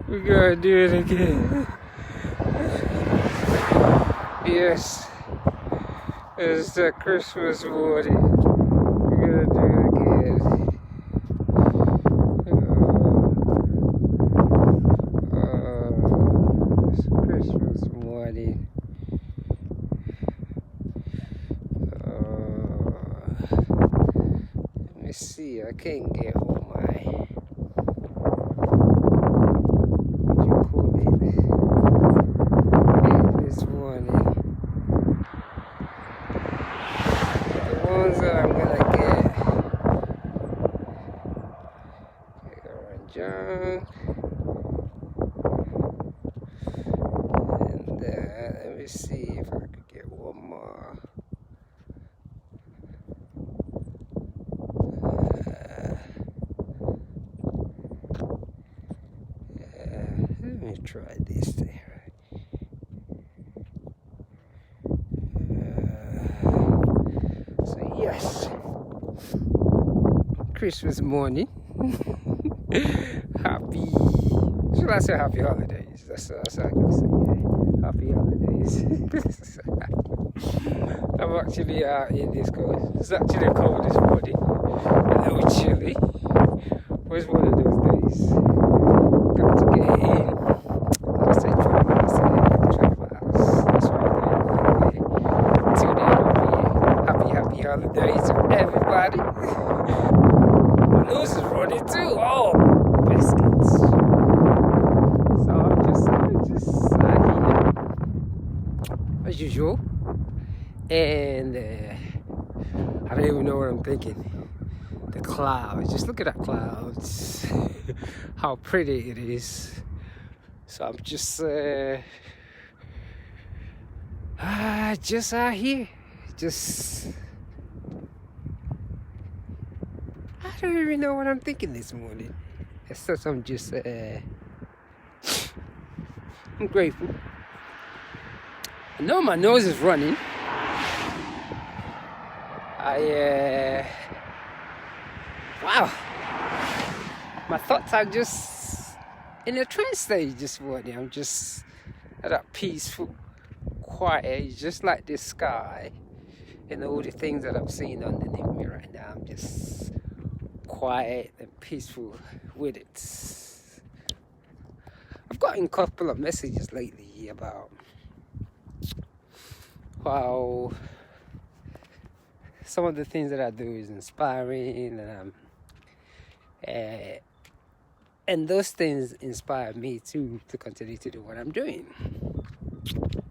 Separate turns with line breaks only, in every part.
We're gonna do it again. Yes, it's the Christmas morning. We're gonna do it again. It's Christmas morning. Let me see, I can't get all my, what you call it, this morning. The ones that I'm gonna get are junk. And let me see if I could get one more. Let me try this thing. So yes, Christmas morning. Happy, should I say happy holidays? That's what I can say. Yeah. Happy holidays. I'm actually out in this cold. It's actually cold this morning. A little chilly. But it's one of those days. Got to get in. Let's say 20 miles a day, 20 miles. That's what I'm doing. Till the end of the year. Happy holidays to everybody. My nose is running too. Oh, biscuits. So I'm just here as usual, and I don't even know what I'm thinking. The clouds, just look at that clouds. How pretty it is. So I'm just out here, just. I don't even know what I'm thinking this morning. It's just, I'm just, I'm grateful. I know my nose is running. Wow. My thoughts are just in a trance stage this morning. I'm just at that peaceful, quiet, just like this sky and all the things that I'm seeing underneath me right now. I'm just quiet and peaceful with it. I've gotten a couple of messages lately about how some of the things that I do is inspiring, and those things inspire me to continue to do what I'm doing.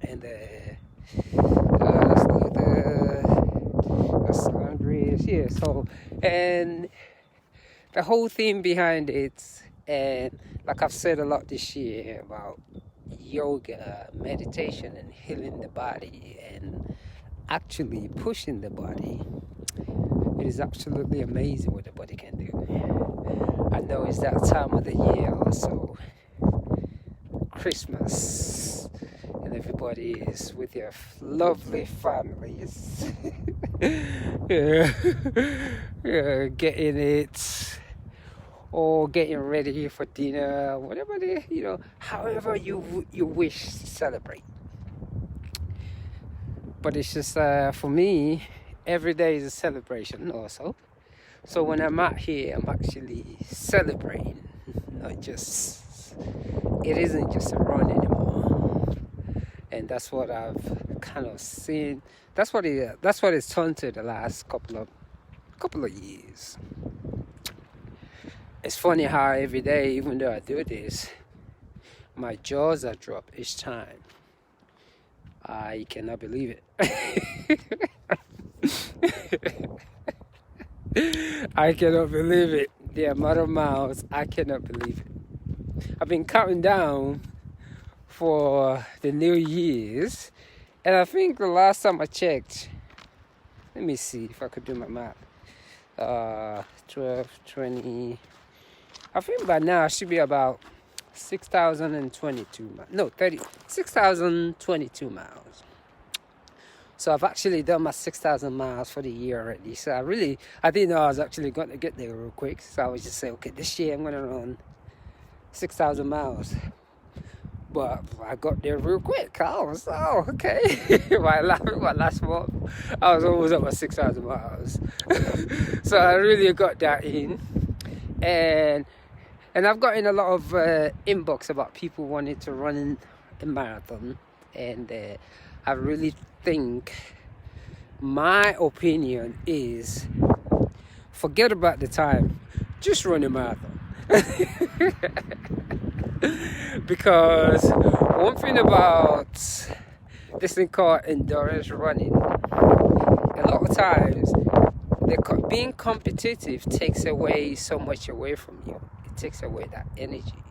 And that's Andreas, yeah. So, and the whole theme behind it, and like I've said a lot this year about yoga, meditation, and healing the body, and actually pushing the body. It is absolutely amazing what the body can do. I know it's that time of the year also, Christmas, and everybody is with your lovely families. yeah, getting it, or getting ready for dinner, whatever however you wish to celebrate. But it's just for me, every day is a celebration also. So when I'm out here, I'm actually celebrating, not just, it isn't just a run anymore. And that's what I've kind of seen. That's what it's turned to the last couple of years. It's funny how every day, even though I do this, my jaws are dropped each time. I cannot believe it. I cannot believe it. The amount of miles, I cannot believe it. I've been counting down for the New Year's, and I think the last time I checked, let me see if I could do my math. 12, 20. I think by now I should be about 6,022 miles. No, 6,022 miles. So I've actually done my 6,000 miles for the year already. So I didn't know I was actually going to get there real quick. So I was just saying, okay, this year I'm going to run 6,000 miles. But I got there real quick. I was, oh, okay. my last month, I was almost at my 6,000 miles. So I really got that in. And I've gotten a lot of inbox about people wanting to run a marathon. And I really think my opinion is forget about the time, just run a marathon. Because one thing about this thing called endurance running, a lot of times being competitive takes away so much away from you. It takes away that energy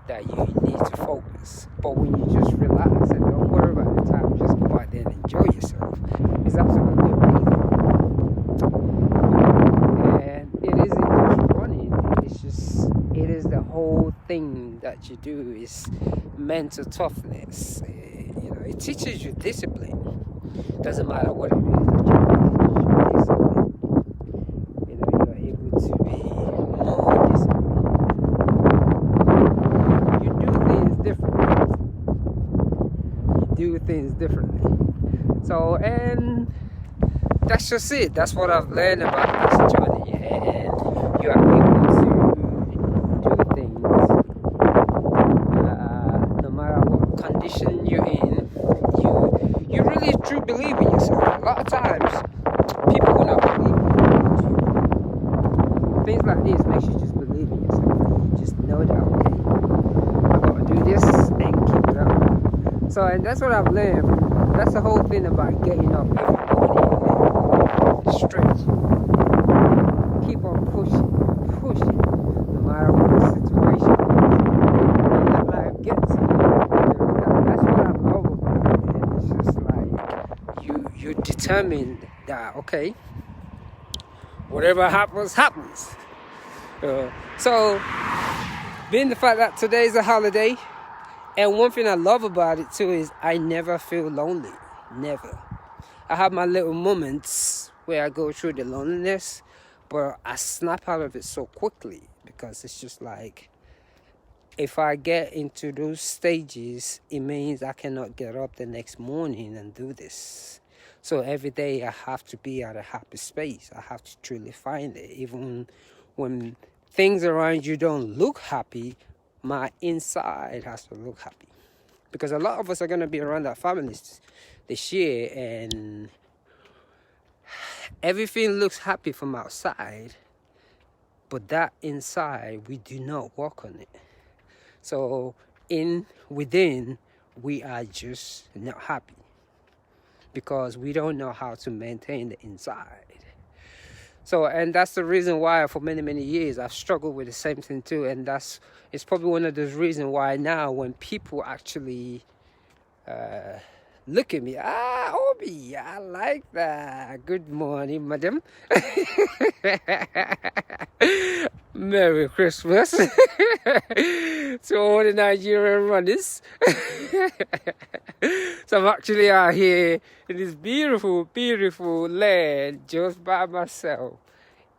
that you need to focus. But when you just relax and don't worry about the time, just go out there and enjoy yourself, it's absolutely amazing. And it isn't just running, it is the whole thing that you do is mental toughness. It teaches you discipline. Doesn't matter what it is that you do, it teaches you discipline. You're able to be more disciplined. Do things differently. So, and that's just it. That's what I've learned about this journey. And you are able to do things no matter what condition you're in. You really truly believe in yourself. A lot of times, people will not believe in you. Things like this makes you just believe in yourself. You just know that, okay, I've got to do this and keep it up. So, and that's what I've learned. That's the whole thing about getting up every morning and stretch. Keep on pushing, no matter what the situation is that life gets you. That's what I love about it. And it's just like you're determined that, okay, whatever happens. So, being the fact that today is a holiday. And one thing I love about it too is I never feel lonely. Never. I have my little moments where I go through the loneliness, but I snap out of it so quickly because it's just like, if I get into those stages, it means I cannot get up the next morning and do this. So every day I have to be at a happy space. I have to truly find it. Even when things around you don't look happy, my inside has to look happy, because a lot of us are going to be around our families this year, and everything looks happy from outside, but that inside we do not work on it. So within we are just not happy because we don't know how to maintain the inside. So, and that's the reason why for many years I've struggled with the same thing too. And it's probably one of those reasons why now when people actually look at me, Obi, I like that. Good morning, madam. Merry Christmas to all the Nigerian runners. So I'm actually out here in this beautiful land just by myself,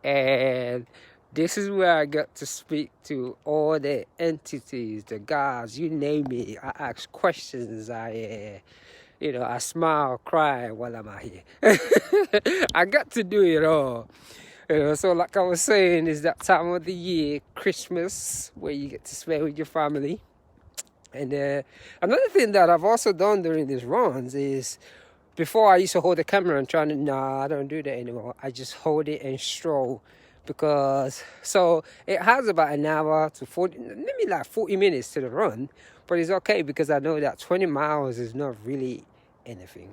and this is where I get to speak to all the entities, the gods, you name it. I ask questions, I smile, cry while I'm out here. I got to do it all. So like I was saying, is that time of the year, Christmas, where you get to spend with your family. And another thing that I've also done during these runs is, before I used to hold the camera and I don't do that anymore. I just hold it and stroll, because so it has about an hour to 40 minutes to the run, but it's okay because I know that 20 miles is not really anything.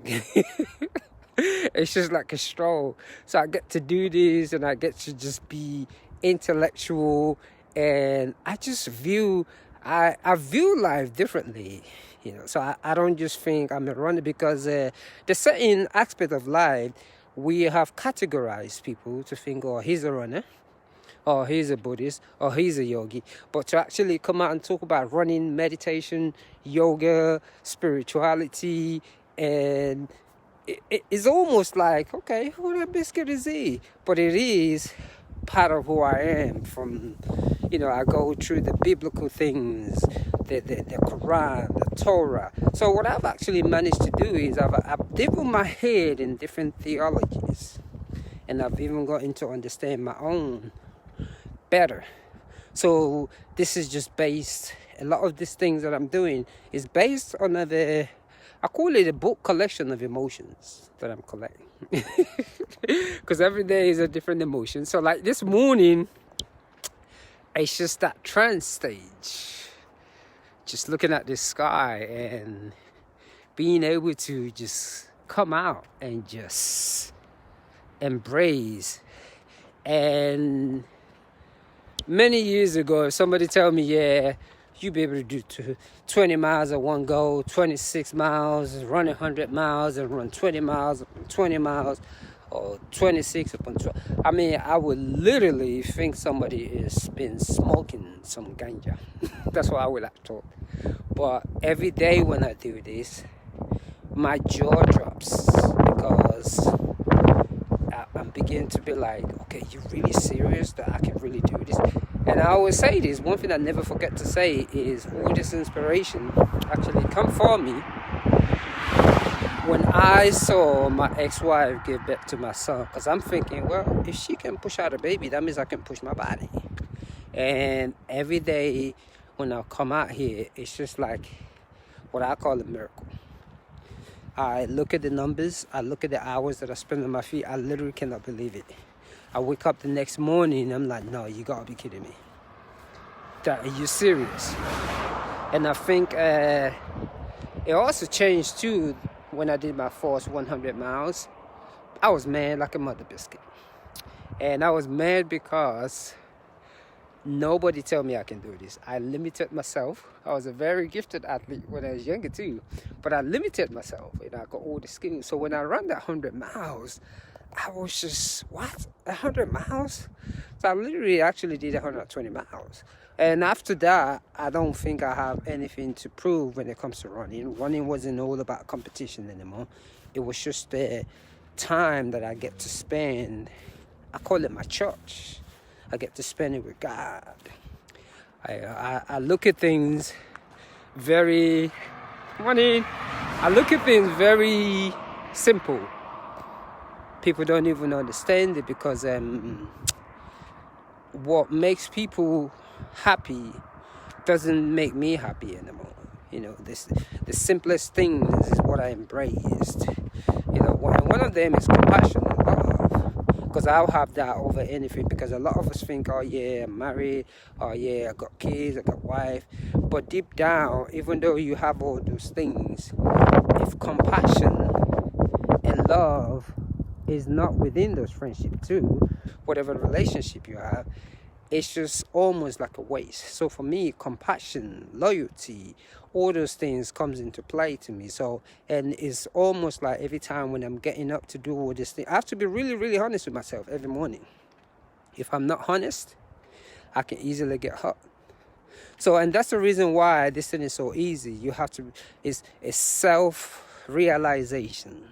It's just like a stroll. So I get to do this and I get to just be intellectual, and I just view life differently, so I don't just think I'm a runner, because the certain aspect of life we have categorized people to think, oh, he's a runner, or he's a Buddhist, or he's a yogi. But to actually come out and talk about running, meditation, yoga, spirituality, and it's almost like, okay, who that biscuit is he? But it is part of who I am. From, I go through the biblical things, the Quran, the Torah. So what I've actually managed to do is I've dipped my head in different theologies, and I've even gotten to understand my own better. So this is just based, a lot of these things that I'm doing is based on I call it a book collection of emotions that I'm collecting. Because every day is a different emotion. So like this morning, it's just that trance stage. Just looking at the sky and being able to just come out and just embrace. And many years ago, if somebody tell me, yeah, you'll be able to do 20 miles at one go, 26 miles, run 100 miles and run 20 miles, 20 miles, or 26 upon 12. I mean, I would literally think somebody has been smoking some ganja. That's what I would have thought. But every day when I do this, my jaw drops because I'm beginning to be like, okay, you really serious that I can really do this? And I always say this, one thing I never forget to say is all this inspiration actually come for me when I saw my ex-wife give birth to my son. Because I'm thinking, well, if she can push out a baby, that means I can push my body. And every day when I come out here, it's just like what I call a miracle. I look at the numbers, I look at the hours that I spend on my feet, I literally cannot believe it. I wake up the next morning, I'm like, no, you gotta be kidding me. Are you serious? And I think it also changed too when I did my first 100 miles. I was mad like a mother biscuit. And I was mad because nobody told me I can do this. I limited myself. I was a very gifted athlete when I was younger too, but I limited myself and I got all the skills. So when I ran that 100 miles, I was just, what? 100 miles? So I literally actually did 120 miles. And after that, I don't think I have anything to prove when it comes to running. Running wasn't all about competition anymore. It was just the time that I get to spend. I call it my church. I get to spend it with God. I look at things very, I look at things very simple. People don't even understand it because what makes people happy doesn't make me happy anymore. The simplest things is what I embraced. One of them is compassion and love. Because I'll have that over anything. Because a lot of us think, oh yeah, I'm married. Oh yeah, I got kids, I got wife. But deep down, even though you have all those things, if compassion and love is not within those friendships too, whatever relationship you have, it's just almost like a waste. So for me, compassion, loyalty, all those things comes into play to me. So, and it's almost like every time when I'm getting up to do all this thing, I have to be really, really honest with myself every morning. If I'm not honest, I can easily get hurt. So, and that's the reason why this thing is so easy. You have to, it's self-realization,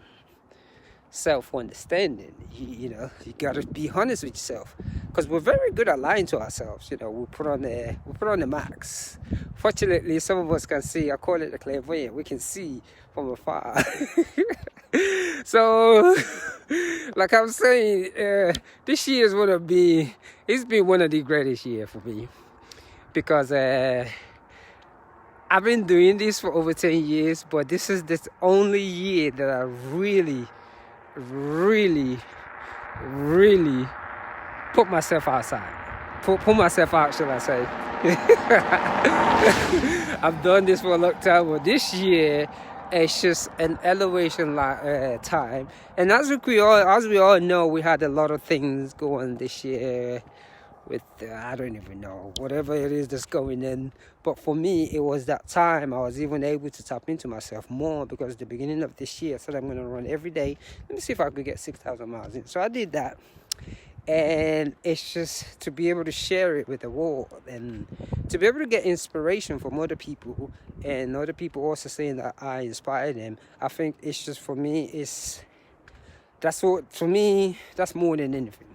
self-understanding. You gotta be honest with yourself, because we're very good at lying to ourselves. We put on the max. Fortunately, some of us can see. I call it the clairvoyant. We can see from afar. So, like I'm saying, this year is it's been one of the greatest years for me, because I've been doing this for over 10 years, but this is the only year that I really put myself outside. Put myself out, shall I say. I've done this for a long time, but this year it's just an elevation time. And as we all know, we had a lot of things going this year with I don't even know, whatever it is that's going in. But for me, it was that time I was even able to tap into myself more, because at the beginning of this year I said I'm going to run every day. Let me see if I could get 6,000 miles in. So I did that. And it's just to be able to share it with the world and to be able to get inspiration from other people, and other people also saying that I inspire them. I think it's just, for me, that's more than anything.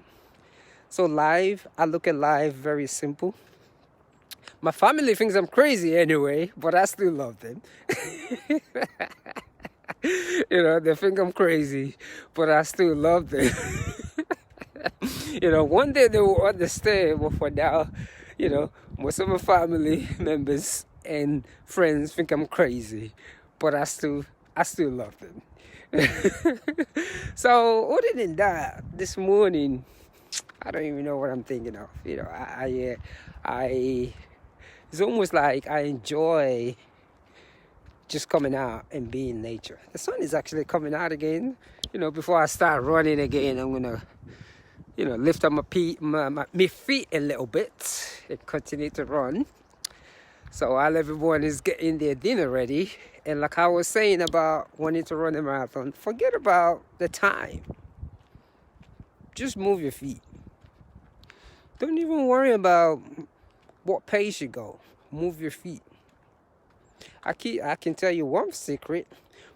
So life, I look at life very simple. My family thinks I'm crazy anyway, but I still love them. They think I'm crazy, but I still love them. One day they will understand, but for now, most of my family members and friends think I'm crazy, but I still love them. So other than that, this morning, I don't even know what I'm thinking of. It's almost like I enjoy just coming out and being in nature. The sun is actually coming out again. Before I start running again, I'm gonna, lift up my feet a little bit and continue to run. So while everyone is getting their dinner ready, and like I was saying about wanting to run a marathon, forget about the time. Just move your feet. Don't even worry about what pace you go. Move your feet. I can tell you one secret.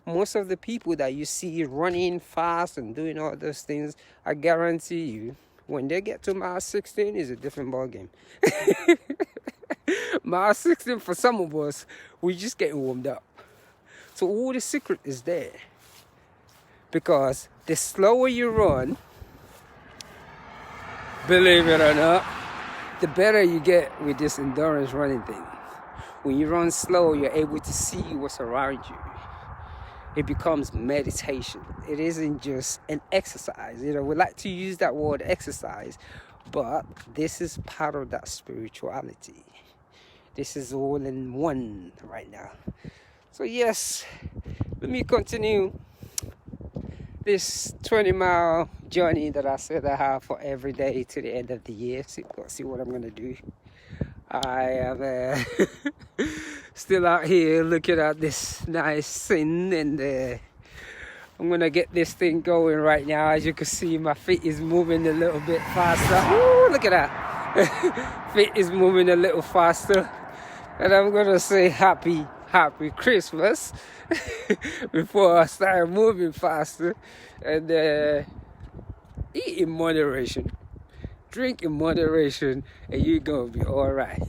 Most of the people that you see running fast and doing all those things, I guarantee you, when they get to mile 16, is a different ballgame. Mile 16, for some of us, we just getting warmed up. So all the secret is there. Because the slower you run, believe it or not, the better you get with this endurance running thing. When you run slow, you're able to see what's around you. It becomes meditation. It isn't just an exercise. We like to use that word exercise, but this is part of that spirituality. This is all in one right now. So yes, let me continue this 20-mile journey that I said I have for every day to the end of the year. See what I'm going to do. I am still out here looking at this nice scene, and I'm going to get this thing going right now. As you can see, my feet is moving a little bit faster. Ooh, look at that. Feet is moving a little faster. And I'm going to say happy Christmas before I start moving faster. And eat in moderation, drink in moderation, and you're going to be all right.